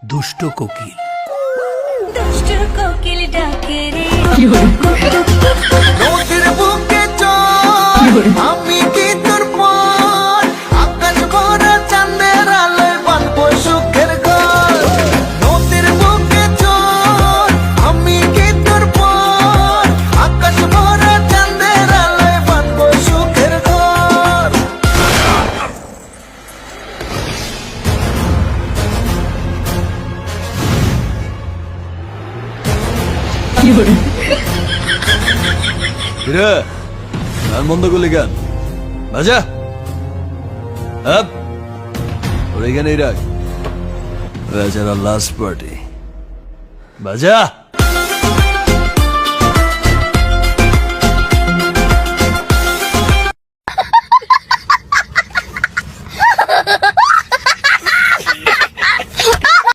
দুষ্ট কোকিল। দুষ্ট কোকিল ডাকে রে নদীর বুকে চল আমি কি তোর পর আকাশ ভরা চাঁদের আলোয় বাঁধবো সুখের ঘর নদীর বুকে চল আমি কি তোর পর আকাশ ভরা চাঁদের আলোয় বাঁধবো সুখের ঘর কিরে গান বন্ধ করলি কেন? বাজা আপ ওর এখানেই রাখ, বেচারা লাস্ট পার্টি। বাজা।